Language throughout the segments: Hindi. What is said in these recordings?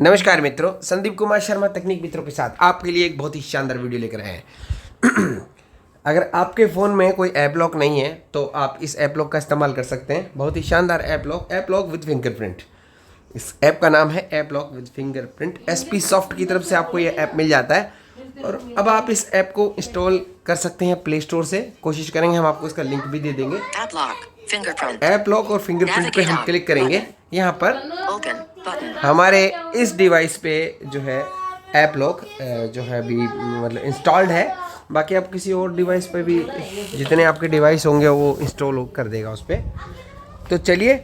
नमस्कार मित्रों, संदीप कुमार शर्मा तकनीक मित्रों के साथ आपके लिए एक बहुत ही शानदार वीडियो लेकर आए हैं। अगर आपके फ़ोन में कोई ऐप लॉक नहीं है तो आप इस ऐप लॉक का इस्तेमाल कर सकते हैं। बहुत ही शानदार ऐप लॉक विद फिंगरप्रिंट। इस ऐप का नाम है app lock with fingerprint. SP soft की तरफ से आपको ये ऐप मिल जाता है और अब आप इस ऐप को इंस्टॉल कर सकते हैं प्ले स्टोर से। कोशिश करेंगे, हम आपको इसका लिंक भी दे देंगे। ऐप लॉक और फिंगरप्रिंट पे हम क्लिक करेंगे। यहाँ पर हमारे इस डिवाइस पे जो है ऐप लॉक जो है अभी मतलब इंस्टॉल्ड है। बाकी आप किसी और डिवाइस पे भी, जितने आपके डिवाइस होंगे वो इंस्टॉल कर देगा उस पर। तो चलिए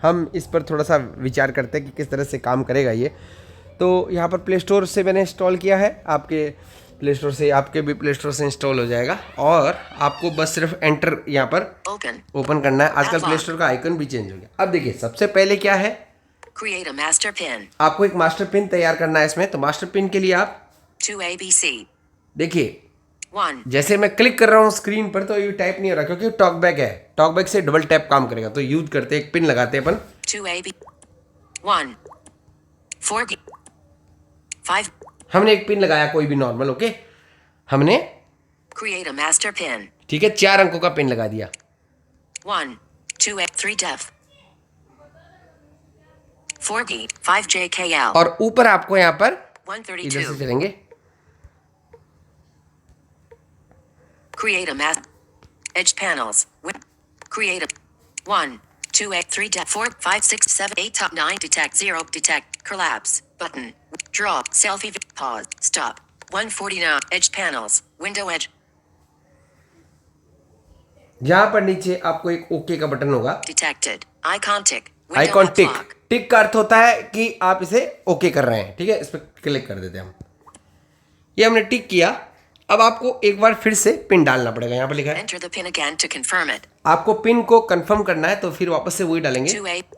हम इस पर थोड़ा सा विचार करते हैं कि किस तरह से काम करेगा ये। तो यहाँ पर प्ले स्टोर से मैंने इंस्टॉल किया है। आपके प्ले स्टोर से, आपके भी प्ले स्टोर से इंस्टॉल हो जाएगा और आपको बस सिर्फ एंटर यहाँ पर ओपन करना है। आजकल प्ले स्टोर का आइकन भी चेंज हो गया। अब देखिए, सबसे पहले क्या है, Create a master pin. आपको एक मास्टर पिन तैयार करना है इसमें। तो मास्टर पिन के लिए आप 2ABC. देखिए, 1. जैसे मैं क्लिक कर रहा हूँ स्क्रीन पर तो ये टाइप नहीं हो रहा क्योंकि टॉकबैक है। टॉकबैक से डबल टैप काम करेगा। तो यूज करते एक पिन लगाते हैं अपन। 2AB. 1. 4. 5. हमने एक पिन लगाया, कोई भी नॉर्मल। ओके, हमने Create a master pin. ठीक है 4 अंकों का पिन लगा दिया। 1. 2. 3 def. 4G. 5JKL. और ऊपर आपको यहाँ पर इधर से 132. चलेंगे। Create a mask. Edge panels. Create a 1. 2. 3 def. 4. 5. 6. 7. 8. Top 9. Detect 0. Detect. Collapse. Button. Draw. Selfie. Pause. Stop. 149. Edge panels. Window edge. यहाँ पर नीचे आपको एक ओके का बटन होगा। Detected. Icon tick. Window icon tick. unlock. Tick का अर्थ होता है कि आप इसे ओके कर रहे हैं। ठीक है, इस पर क्लिक कर देते हैं हम। ये हमने टिक किया। अब आपको एक बार फिर से पिन डालना पड़ेगा। यहाँ पर लिखा है Enter the pin again to confirm it. आपको पिन को कंफर्म करना है, तो फिर वापस से वही डालेंगे। 2 8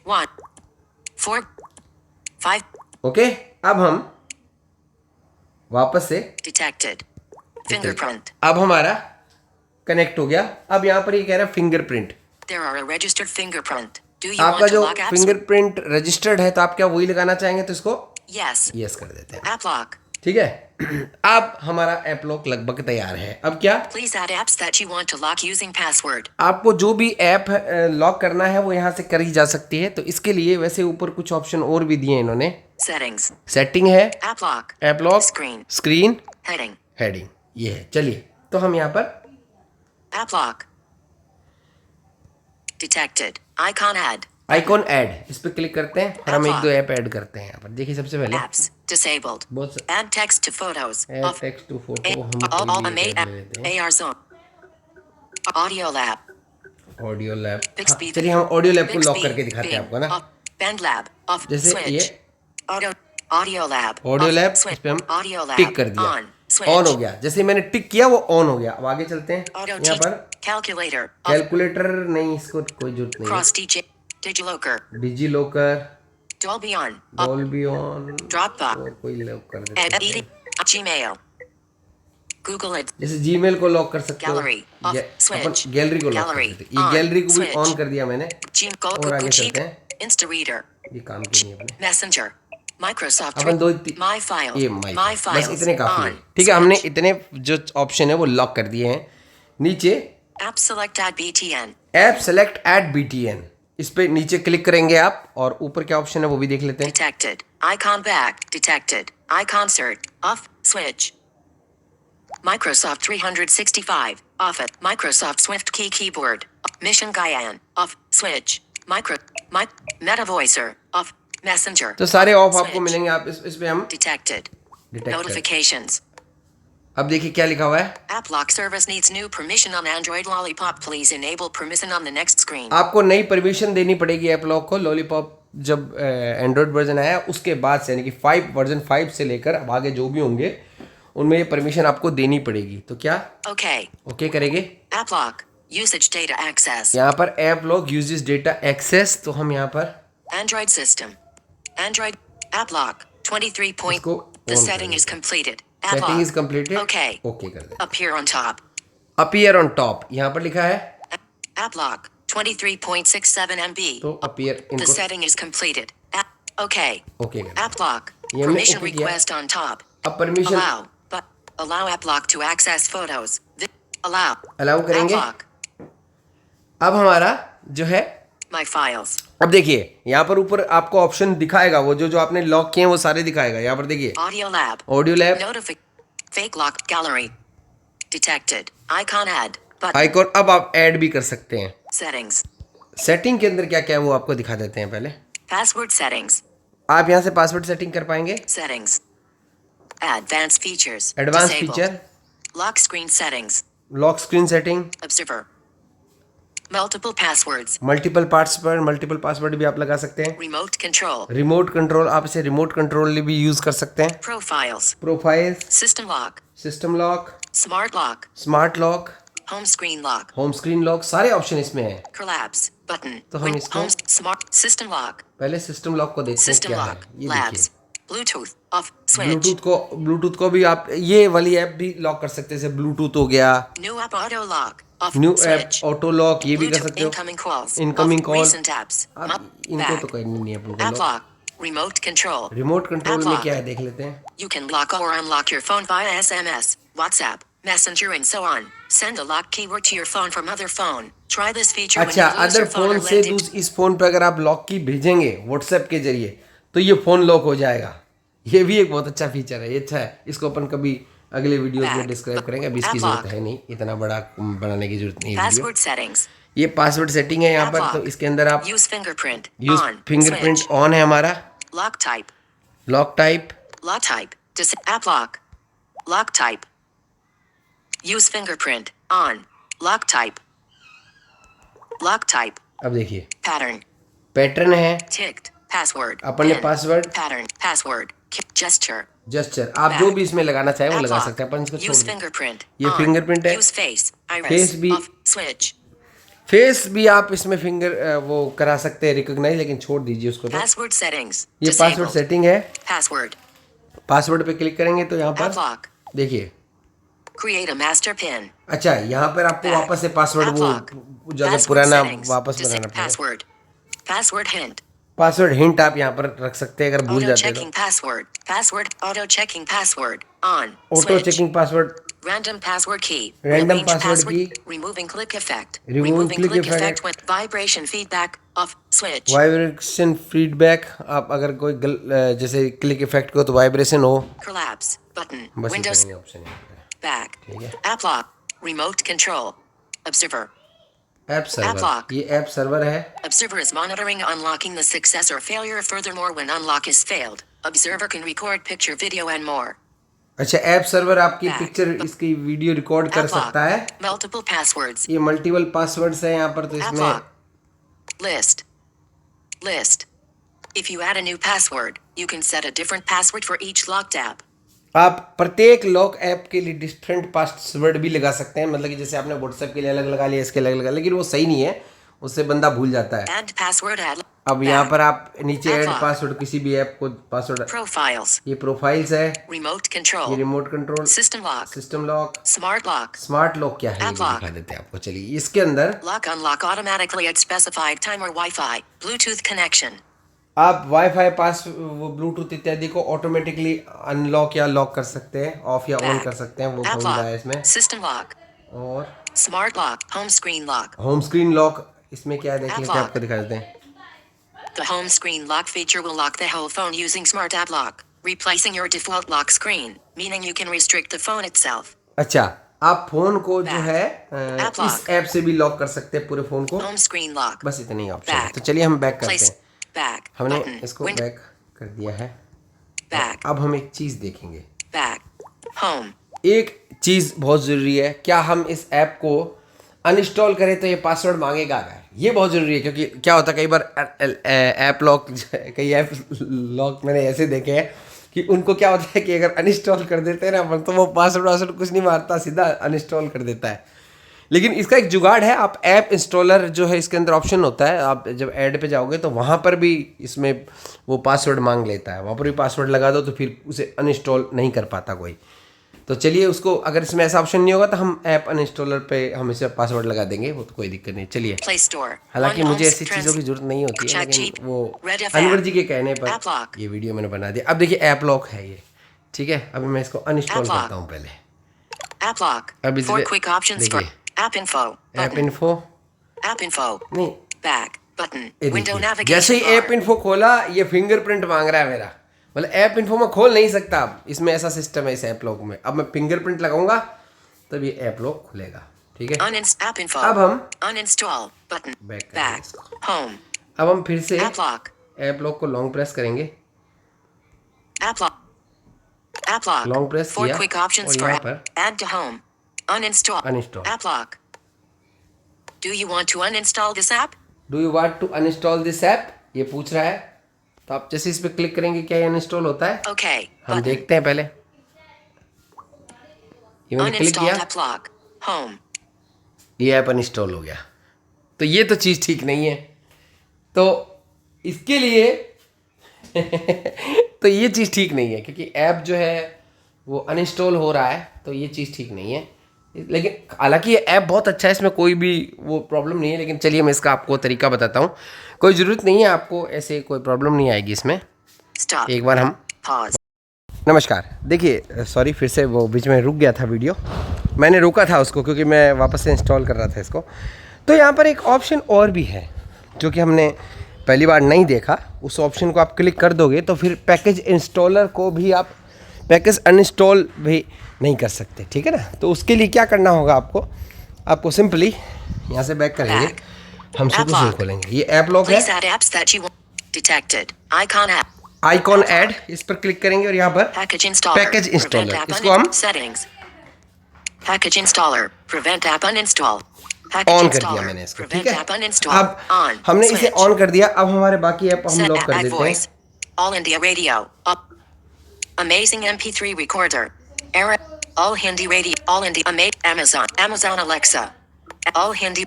1 4 5 ओके, अब हम वापस से detected. Fingerprint. अब हमारा कनेक्ट हो गया। अब यहाँ पर ये कह रहा है fingerprint. There are a registered fingerprint. Do you आपका want to जो log apps? फिंगरप्रिंट रजिस्टर्ड है तो आप क्या वही लगाना चाहेंगे, तो इसको Yes. यस कर देते हैं। App lock. ठीक है, अब हमारा ऐप लॉक लगभग तैयार है। अब क्या, Please add apps that you want to lock using password. आपको जो भी ऐप लॉक करना है वो यहाँ से करी जा सकती है। तो इसके लिए वैसे ऊपर कुछ ऑप्शन और भी दिए हैं इन्होंने। Settings. सेटिंग है, App lock. App lock, Screen. Screen, Heading. Heading, ये है। चलिए, तो हम यहाँ पर App lock. Detected. Icon add. Icon add, इस पर क्लिक करते हैं और हम एक दो ऐप ऐड करते हैं यहाँ पर। देखिए, सबसे पहले Apps. Disabled. बहुत Add text to photos. Add Off. Text to photo हम All कोई भी made ऐड ले लेते हैं। AR zone. Audio lab. Audio lab, Bixby. चलिए हम ऑडियो लैब को लॉक Bixby. करके दिखाते हैं Bing. आपको ना। Off. Band lab. Off. जैसे Switch. ये Audio lab. Audio Off. Lab, इस Switch. पे हम Audio lab. टिक कर दिया, On. Switch. ऑन हो गया। जैसे मैंने टिक किया वो ऑन हो गया। अब आगे चलते हैं। Auto यहाँ पर calculator. Off. कैलकुलेटर नहीं, इसको कोई जरूरत नहीं Cross DJ. Digilocker. है। DigiLocker, Dolby on. Off. Dolby on, Dropbox. और कोई लॉक कर देते हैं। Edit. Gmail. Google it. जैसे जीमेल को लॉक कर सकते हो। Gallery. Off. अपन Switch. गैलरी को लॉक कर Gallery. सकते हैं। ये On. गैलरी को भी Switch. ऑन कर दिया मैंने। Gmail. और आगे Google चलते Keep. हैं। Insta Reader. ये काम क्यों नहीं है अपने। Messenger. Microsoft. अपन दो My Files. ये My बस Files. इतने काफी है। On. ठीक है, हमने Switch. इतने जो ऑप्शन है वो लॉक कर दिए हैं। नीचे App select add BTN. App select add BTN, इस पे नीचे क्लिक करेंगे आप और ऊपर क्या ऑप्शन है वो भी देख लेते हैं। Detected. Icon back. Detected. Icon search. Off. Switch. Microsoft 365. Off it. Microsoft Swift Key Keyboard. Mission Guyan. Off. Switch. Meta Voicer. Off. Messenger. तो सारे ऑफ आपको Switch. मिलेंगे। आप इस पे हम Detected. डिटेक्ट करें। Notifications. अब देखिए क्या लिखा हुआ है। App lock service needs new permission on Android Lollipop. Please enable permission on the next screen. आपको नई परमिशन देनी पड़ेगी ऐप लॉक को। लॉलीपॉप जब एंड्रॉयड वर्जन आया उसके बाद से, यानी कि 5 वर्जन 5 से लेकर अब आगे जो भी होंगे उनमें ये परमिशन आपको देनी पड़ेगी। तो क्या Okay. ओके करेंगे। App lock. Usage data access. यहाँ पर app lock usage data access, तो हम यहाँ पर Android system. Android app lock 23 point. इसको The on setting करेंगे। is completed. App setting is lock. Completed. Okay. Okay कर दे। Appear on top. Appear on top यहाँ पर लिखा है, App lock 23.67 MB. तो अपीयर The इनको setting is completed. Okay. Okay कर App lock. ये हमने Permission ओके किया। request on top. अब permission Allow. But allow app lock to access photos. Allow. Allow App करेंगे। lock. अब हमारा जो है, My files. अब देखिए यहाँ पर ऊपर आपको ऑप्शन दिखाएगा, वो जो जो आपने लॉक किए हैं वो सारे दिखाएगा। यहाँ पर देखिए Audio lab. Audio lab, Fake lock gallery. Detected. Icon add. Button. Icon. अब आप ऐड भी कर सकते हैं। Settings. सेटिंग के अंदर क्या क्या है वो आपको दिखा देते हैं पहले। Password settings. आप यहाँ से पासवर्ड सेटिंग कर पाएंगे। Settings. Advanced features. Advance Disabled. Feature, Lock screen settings. Lock screen setting, Observer. Multiple passwords. Multiple parts पर मल्टीपल पासवर्ड भी आप लगा सकते हैं। Remote control. रिमोट कंट्रोल, आप इसे रिमोट कंट्रोल भी यूज कर सकते हैं। Profiles. Profiles, System lock. System lock, Smart lock. Smart lock, Home screen lock. Home screen lock, सारे ऑप्शन इसमें हैं। Collapse. Button. तो हम इसको Home smart system lock. पहले सिस्टम लॉक को देखते हैं System क्या है। lock. ये Labs. देखिए Bluetooth. Off. Switch. ब्लूटूथ को भी आप ये वाली ऐप भी लॉक कर सकते हैं, जैसे ब्लूटूथ हो गया, New app auto lock. Off. New app Switch. Auto lock, ये भी कर Bluetooth सकते हो। incoming calls. Incoming Off. Call, Recent apps. आप इनको Back. तो करनी नहीं है अपन App को lock. lock. Remote control. Remote control App में lock. क्या है देख लेते हैं। You can lock or unlock your phone via SMS, WhatsApp, Messenger, and so on. Send a lock keyword to your phone from other phone. Try this feature when अच्छा, you lose other your phone phone or से lend it. इस फोन पे अगर आप लॉक की भेजेंगे व्हाट्सएप के जरिए तो ये फोन लॉक हो जाएगा। ये भी एक बहुत अच्छा फीचर है, ये अच्छा है। इसको अपन कभी अगले वीडियोस में डिस्क्राइब करेंगे, अभी इसकी जरूरत है नहीं, इतना बड़ा बनाने की जरूरत नहीं है वीडियो। Password settings. ये पासवर्ड सेटिंग है यहाँ App पर, lock. तो इसके अंदर आप Use fingerprint. Use On. Fingerprint Switch. On है हमारा। Lock type. Lock type, Lock type. App lock. Lock type. Use fingerprint. On. Lock type. Lock type. अब देखिए Pattern. पैटर्न है, Ticked. Password. अपन ने Pin. Password, Pattern. Password. Gesture. Gesture, आप जो भी इसमें लगाना चाहे वो App लगा lock. सकते हैं। अपन इसको छोड़ Use दें। fingerprint. ये On. fingerprint है। Use face. Iris. Face भी- Off. Switch. फेस भी आप इसमें फिंगर वो करा सकते हैं रिकॉग्नाइज, लेकिन छोड़ दीजिए उसको। तो Password settings. ये पासवर्ड Disabled. सेटिंग है। Password. पासवर्ड पे क्लिक करेंगे तो यहाँ App पर lock. देखिए, Create a master pin. अच्छा यहाँ पर आपको Back. वापस से पासवर्ड App lock. वो जो Password पुराना settings. वापस बनाना पड़ेगा। Password. Password hint. Password hint आप यहाँ पर रख सकते हैं अगर भूल Auto जाते हैं checking password. Password. Auto checking password. On. तो। Auto Switch. Checking password, Random password key. Random Arrange password key. Removing click effect. Removing click click effect. effect with vibration feedback. Off. Switch. Vibration feedback, आप अगर कोई जैसे क्लिक इफेक्ट को तो वाइब्रेशन हो, Collapse. Button. बस Windows. इतना ही ऑप्शन है। Back. ठीक है। App lock. Remote control. Observer. App server, lock. ये ऐप सर्वर है। Observer is monitoring unlocking the success or failure. Furthermore, when unlock is failed, observer can record picture, video, and more. अच्छा, ऐप सर्वर आपकी Back. पिक्चर, इसकी वीडियो रिकॉर्ड कर App lock. सकता है। Multiple passwords. ये मल्टीपल पासवर्ड्स है यहाँ पर, तो App इसमें lock. List. List. If you add a new password, you can set a different password for each locked app. आप प्रत्येक लॉक ऐप के लिए डिफरेंट पासवर्ड भी लगा सकते हैं। मतलब कि जैसे आपने व्हाट्सएप के लिए अलग लगा लिया, इसके अलग लगा, लेकिन वो सही नहीं है, उससे बंदा भूल जाता है। Add password. Add. अब यहाँ पर आप नीचे App ऐड lock. पासवर्ड, किसी भी ऐप को पासवर्ड, Profiles. ये प्रोफाइल्स है, Remote ये control. Remote control, System lock. System lock, Smart lock. Smart lock क्या है ये App भी lock. दिखा देते हैं आपको। चलिए इसके अंदर Lock unlock automatically at specified time or Wi-Fi. Bluetooth connection. आप वाईफाई पास वो ब्लूटूथ इत्यादि को ऑटोमेटिकली अनलॉक या लॉक कर सकते हैं, ऑफ या ऑन Back. कर सकते हैं, वो App खोल रहा है lock. इसमें। System lock. और Smart lock. Home screen lock. Home screen lock, इसमें क्या है देख App लेते हैं, lock. आपको दिखा देते हैं। The home screen lock feature will lock the whole phone using Smart App Lock, replacing your default lock screen, meaning you can restrict the phone itself. अच्छा, आप फोन को जो Back. है App इस lock. ऐप से भी लॉक कर सकते हैं पूरे फोन को। Home screen lock. बस इतने ही ऑप्शन है। Back. तो चलिए हम बैक करते Place. हैं। Back. हमने Button. इसको Window. बैक कर दिया है। Back. अब हम एक चीज़ देखेंगे। Back. Home. एक चीज़ बहुत ज़रूरी है, क्या हम इस ऐप को अनइंस्टॉल करें तो ये पासवर्ड मांगेगा क्या? ये बहुत ज़रूरी है, क्योंकि क्या होता है कई बार ऐप लॉक, कई ऐप लॉक मैंने ऐसे देखे हैं कि उनको क्या होता है कि अगर अनइंस्टॉल कर देते हैं ना अपन, तो वो पासवर्ड कुछ नहीं मारता, सीधा अनइंस्टॉल कर देता है। लेकिन इसका एक जुगाड़ है, आप ऐप इंस्टॉलर जो है इसके अंदर ऑप्शन होता है, आप जब ऐड पे जाओगे तो वहाँ पर भी इसमें वो पासवर्ड मांग लेता है, वहाँ पर भी पासवर्ड लगा दो तो फिर उसे अनइंस्टॉल नहीं कर पाता कोई। तो चलिए उसको, अगर इसमें ऐसा ऑप्शन नहीं होगा तो हम ऐप अनइंस्टॉलर पे हम इसे पासवर्ड लगा देंगे, वो तो कोई दिक्कत नहीं। चलिए, Play Store. हालांकि One मुझे Homes ऐसी चीज़ों की जरूरत नहीं होती है, Chat लेकिन Jeep. वो Red अनवर FM. जी के कहने पर App Lock. ये वीडियो मैंने बना दिया। अब देखिए ऐप लॉक है ये, ठीक है। अभी मैं इसको अनइंस्टॉल App lock. करता हूँ पहले। App Lock. अब Four इसमें quick options for देखिए App Info. App Button. Info App Info. नहीं, Back. Button. ये Window देखिए जैसे navigation ही ऐप bar. इन्फो खोला ये फिंगरप्रिंट मांग रहा है मेरा, मतलब ऐप इन्फो में खोल नहीं सकता। अब इसमें ऐसा सिस्टम है इस ऐप लॉक में। अब मैं फिंगरप्रिंट लगाऊंगा तब ये ऐप लॉक खुलेगा, ठीक है। App Info. अब हम Uninstall. Button. Back Back. Home. अब हम फिर से App Lock. ऐप लॉक को लॉन्ग प्रेस करेंगे। App Lock. App Lock. Long press Four किया quick options और for यहाँ पर Add to Home. Uninstall. Uninstall. App Lock. Do you want to uninstall this app? Do you want to uninstall this app, ये पूछ रहा है। तो आप जैसे इस पर क्लिक करेंगे क्या ये अनइंस्टॉल होता है, Okay. हम Button. देखते हैं पहले। ये मैंने क्लिक Uninstall किया, App Lock. Home. ये ऐप अनइंस्टॉल हो गया। तो ये तो चीज़ ठीक नहीं है, तो इसके लिए तो ये चीज़ ठीक नहीं है, क्योंकि ऐप जो है वो अनइंस्टॉल हो रहा है, तो ये चीज़ ठीक नहीं है। लेकिन हालांकि ये ऐप बहुत अच्छा है, इसमें कोई भी वो प्रॉब्लम नहीं है। लेकिन चलिए मैं इसका आपको तरीका बताता हूँ। कोई ज़रूरत नहीं है, आपको ऐसे कोई प्रॉब्लम नहीं आएगी इसमें। Stop. एक बार हम Pause. नमस्कार, देखिए सॉरी फिर से वो बीच में रुक गया था वीडियो, मैंने रोका था उसको क्योंकि मैं वापस से इंस्टॉल कर रहा था इसको। तो यहाँ पर एक ऑप्शन और भी है जो कि हमने पहली बार नहीं देखा। उस ऑप्शन को आप क्लिक कर दोगे तो फिर पैकेज इंस्टॉलर को भी आप पैकेज अनइंस्टॉल भी नहीं कर सकते, ठीक है ना। तो उसके लिए क्या करना होगा आपको सिंपली यहाँ से बैक करेंगे, हम शुरू से खोलेंगे। ये ऐप लॉक है, Please add apps that you want. Detected. Icon app. Icon add, इस पर क्लिक करेंगे और यहाँ पर Package installer. Package Prevent installer, app इसको हम settings. Package installer. Prevent app uninstall. Package on कर दिया installer. मैंने इसको, ठीक Prevent है। app uninstall. अब On. हमने इसे Switch. ऑन कर दिया। अब हमारे बाकी ऐप हम Set लॉक कर add देते हैं। voice. All India radio. Up. Amazing MP3 recorder. Era. All Hindi radio. All India. Amazon. Amazon Alexa. All Hindi.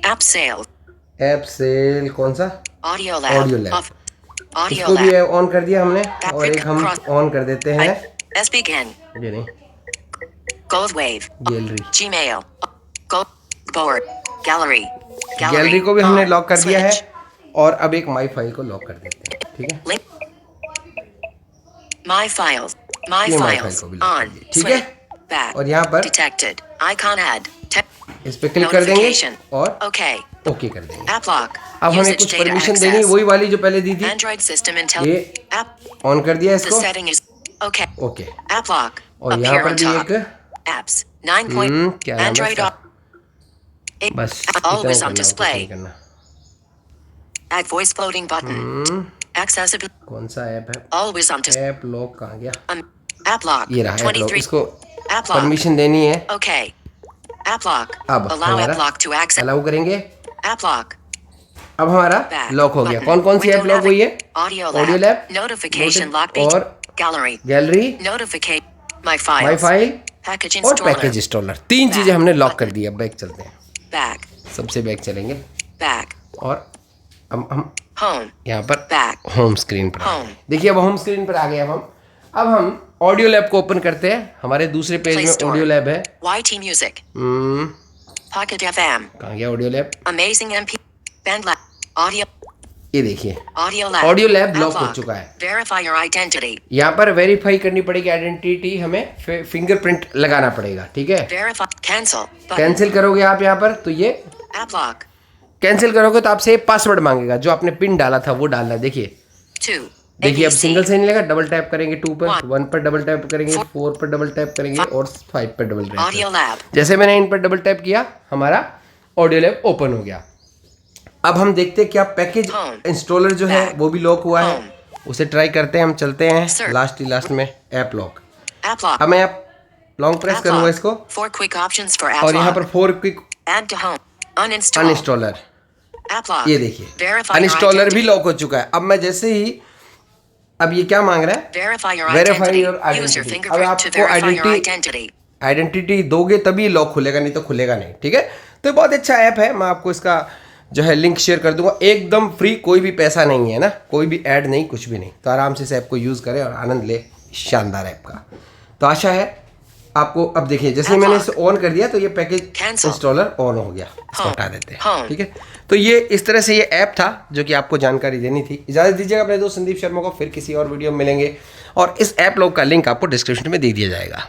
App sale. App sale कौन सा, Audio lab. Audio lab. Off. Audio इसको भी lab. ऑन कर दिया हमने। और एक हम ऑन कर देते हैं, S begin. ये नहीं, Gold wave. Gallery. Gmail. Go. Board. Gallery. Gallery को भी हमने On. लॉक कर दिया है। Switch. और अब एक माई फाइल को लॉक कर देते हैं, ठीक है। Link. My files. My ये my files. file को भी lock कर On. दिया, ठीक है। Switch. Back. और यहाँ पर Detected. Icon add. इस पे क्लिक कर देंगे Notification. और Okay. ओके कर देंगे। App lock. अब हमें Usage कुछ data परमिशन देनी है, access. वही वाली जो पहले दी थी। Android system intel. ये App. ऑन कर दिया The इसको, setting is okay. Okay. App lock. और यहाँ Appear पर on भी top. एक Apps. 9 point. क्या नाम है Android. इसका? बस इतना Always ही on करना, और कुछ display. नहीं करना। Add voice floating button. Accessibility. कौन सा ऐप है, Always on display. App lock कहाँ गया, App lock. ये रहा ऐप लॉक। 23. इसको App lock. परमिशन देनी है। Okay. App lock. अब Allow हमारा app lock to access. Allow करेंगे। App lock. अब हमारा Back. लॉक हो गया। Button. कौन कौन सी ऐप Window लॉक हुई है, Audio audio lab. Lab, Notification lock. और Gallery. Gallery, Notification. My my files. File Package और installer. Package installer. तीन Back. चीजें हमने लॉक कर दी। अब बैक चलते हैं, Back. सबसे बैक चलेंगे Back. और अब हम Home. यहाँ पर Back. होम स्क्रीन पर आ Home. गए। देखिए अब होम स्क्रीन पर आ गए। अब हम ऑडियो लैब को ओपन करते हैं। हमारे दूसरे पेज Play में Store. ऑडियो लैब है। YT Music. Pocket FM. कहाँ गया audio lab, Amazing MP. Band Lab. Audio. ये देखिए Audio Lab. Audio lab App lock हो lock. चुका है। Verify your identity. यहाँ पर वेरीफाई करनी पड़ेगी आइडेंटिटी, हमें फिंगरप्रिंट लगाना पड़ेगा, ठीक है। Verify. Cancel. Button. कैंसिल करोगे आप यहाँ पर, तो ये App lock. कैंसिल करोगे तो आपसे पासवर्ड मांगेगा जो आपने पिन डाला था वो डालना है। देखिए 2. देखिए अब ABC. सिंगल से नहीं लेगा, डबल टैप करेंगे 2 पर, 1 पर डबल टैप करेंगे, 4 4 पर डबल टैप करेंगे और 5 पर डबल टैप Audio करेंगे। Lab. जैसे मैंने इन पर डबल टैप किया हमारा ऑडियो लैब ओपन हो गया। अब हम देखते हैं क्या पैकेज Home. इंस्टॉलर जो है Back. वो भी लॉक हुआ है, Home. उसे ट्राई करते हैं। हम चलते हैं Search. लास्ट में ऐप लॉक। App lock. अब मैं ऐप लॉन्ग प्रेस App करूंगा lock. इसको 4 quick options for app और यहाँ lock. पर 4 quick Add to home. Uninstall. Uninstaller, App lock. ये देखिए Verify your अनइंस्टॉलर identity. भी लॉक हो चुका है। अब मैं जैसे ही, अब ये क्या मांग रहा है, Verify your Verify identity. your Use your identity. अब fingerprint to आपको verify your identity. आइडेंटिटी दोगे तभी लॉक खुलेगा, नहीं तो खुलेगा नहीं, ठीक है। तो बहुत अच्छा ऐप है, मैं आपको इसका जो है लिंक शेयर कर दूंगा, एकदम फ्री, कोई भी पैसा नहीं है ना, कोई भी ऐड नहीं, कुछ भी नहीं। तो आराम से इस ऐप को यूज़ करें और आनंद ले शानदार ऐप का। तो आशा है आपको, अब देखिए जैसे मैंने इसे ऑन कर दिया तो ये पैकेज इंस्टॉलर ऑन हो गया। इसको हटा देते हैं, ठीक है। तो ये इस तरह से ये ऐप था जो कि आपको जानकारी देनी थी। इजाज़त दीजिएगा अपने दोस्त संदीप शर्मा को, फिर किसी और वीडियो में मिलेंगे और इस ऐप लोग का लिंक आपको डिस्क्रिप्शन में दे दिया जाएगा।